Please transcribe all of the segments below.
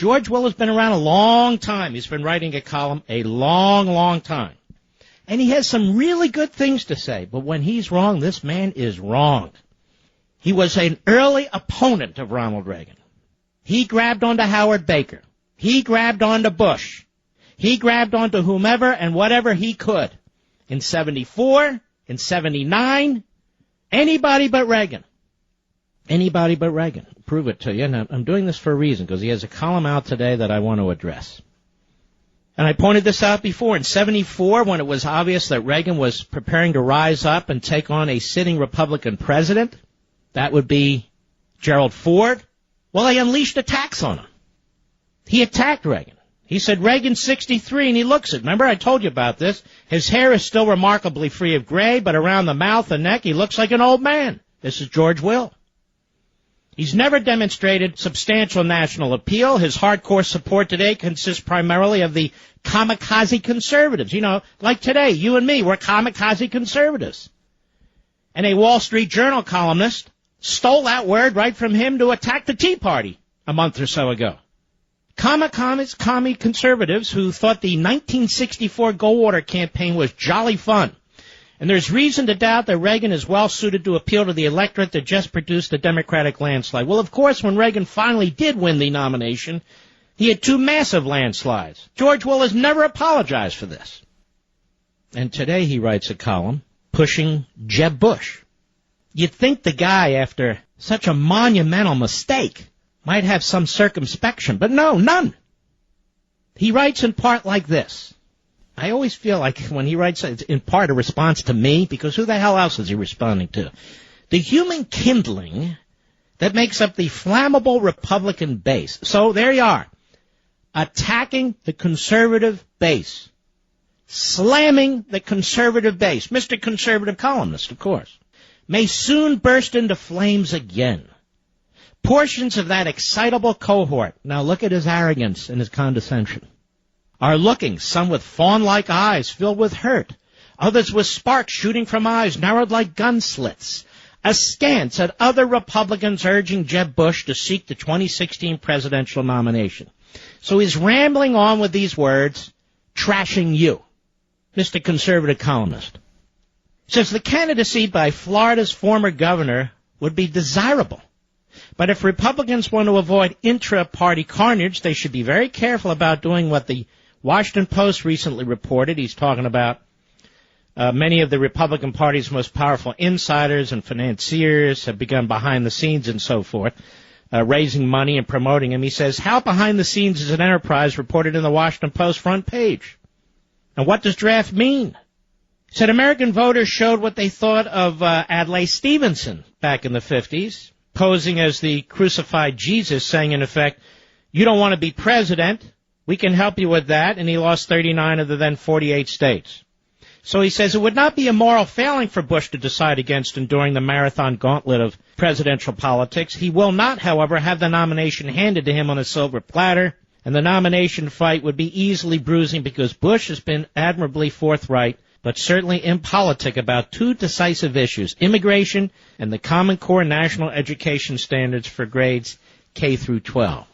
George Will has been around a long time. He's been writing a column a long, long time. And he has some really good things to say. But when he's wrong, this man is wrong. He was an early opponent of Ronald Reagan. He grabbed onto Howard Baker. He grabbed onto Bush. He grabbed onto whomever and whatever he could. In 74, in 79, anybody but Reagan. Anybody but Reagan. Prove it to you. And I'm doing this for a reason, because he has a column out today that I want to address. And I pointed this out before. In 74, when it was obvious that Reagan was preparing to rise up and take on a sitting Republican president, that would be Gerald Ford, well, they unleashed attacks on him. He attacked Reagan. He said, Reagan's 63, and he looks it. Remember, I told you about this. His hair is still remarkably free of gray, but around the mouth and neck, he looks like an old man. This is George Will. He's never demonstrated substantial national appeal. His hardcore support today consists primarily of the kamikaze conservatives. You know, like today, you and me, we're kamikaze conservatives. And a Wall Street Journal columnist stole that word right from him to attack the Tea Party a month or so ago. Commie conservatives who thought the 1964 Goldwater campaign was jolly fun. And there's reason to doubt that Reagan is well suited to appeal to the electorate that just produced a Democratic landslide. Well, of course, when Reagan finally did win the nomination, he had two massive landslides. George Will has never apologized for this. And today he writes a column pushing Jeb Bush. You'd think the guy, after such a monumental mistake, might have some circumspection, but no, none. He writes in part like this. I always feel like when he writes, it's in part a response to me, because who the hell else is he responding to? The human kindling that makes up the flammable Republican base. So there you are, attacking the conservative base, slamming the conservative base. Mr. Conservative columnist, of course, may soon burst into flames again. Portions of that excitable cohort, now look at his arrogance and his condescension, are looking, some with fawn-like eyes filled with hurt, others with sparks shooting from eyes narrowed like gun slits, askance at other Republicans urging Jeb Bush to seek the 2016 presidential nomination. So he's rambling on with these words, trashing you, Mr. Conservative columnist. Says the candidacy by Florida's former governor would be desirable. But if Republicans want to avoid intra-party carnage, they should be very careful about doing what the Washington Post recently reported. He's talking about many of the Republican Party's most powerful insiders and financiers have begun behind the scenes and so forth, raising money and promoting him. He says, how behind the scenes is an enterprise reported in the Washington Post front page? And what does draft mean? He said American voters showed what they thought of Adlai Stevenson back in the 50s, posing as the crucified Jesus, saying, in effect, you don't want to be president, we can help you with that, and he lost 39 of the then 48 states. So he says it would not be a moral failing for Bush to decide against enduring the marathon gauntlet of presidential politics. He will not, however, have the nomination handed to him on a silver platter, and the nomination fight would be easily bruising because Bush has been admirably forthright, but certainly impolitic about two decisive issues, immigration and the Common Core national education standards for grades K through 12.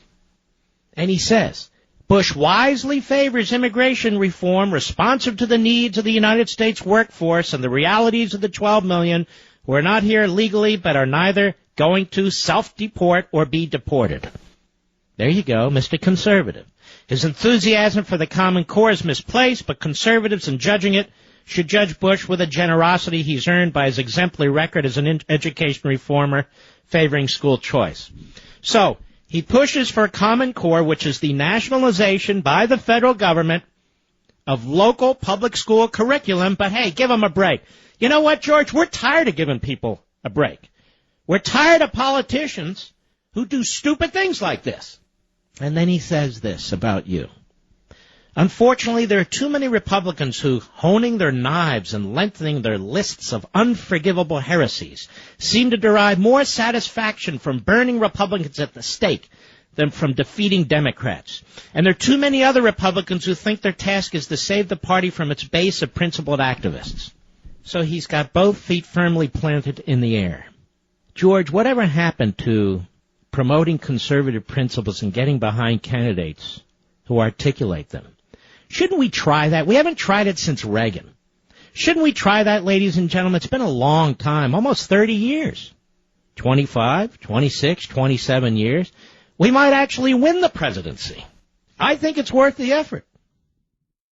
And he says, Bush wisely favors immigration reform responsive to the needs of the United States workforce and the realities of the 12 million who are not here legally but are neither going to self-deport or be deported. There you go, Mr. Conservative. His enthusiasm for the Common Core is misplaced, but conservatives, in judging it, should judge Bush with a generosity he's earned by his exemplary record as an education reformer favoring school choice. So, he pushes for a Common Core, which is the nationalization by the federal government of local public school curriculum, but hey, give them a break. You know what, George? We're tired of giving people a break. We're tired of politicians who do stupid things like this. And then he says this about you. Unfortunately, there are too many Republicans who, honing their knives and lengthening their lists of unforgivable heresies, seem to derive more satisfaction from burning Republicans at the stake than from defeating Democrats. And there are too many other Republicans who think their task is to save the party from its base of principled activists. So he's got both feet firmly planted in the air. George, whatever happened to promoting conservative principles and getting behind candidates who articulate them. Shouldn't we try that? We haven't tried it since Reagan. Shouldn't we try that, ladies and gentlemen? It's been a long time, almost 30 years. 25, 26, 27 years. We might actually win the presidency. I think it's worth the effort.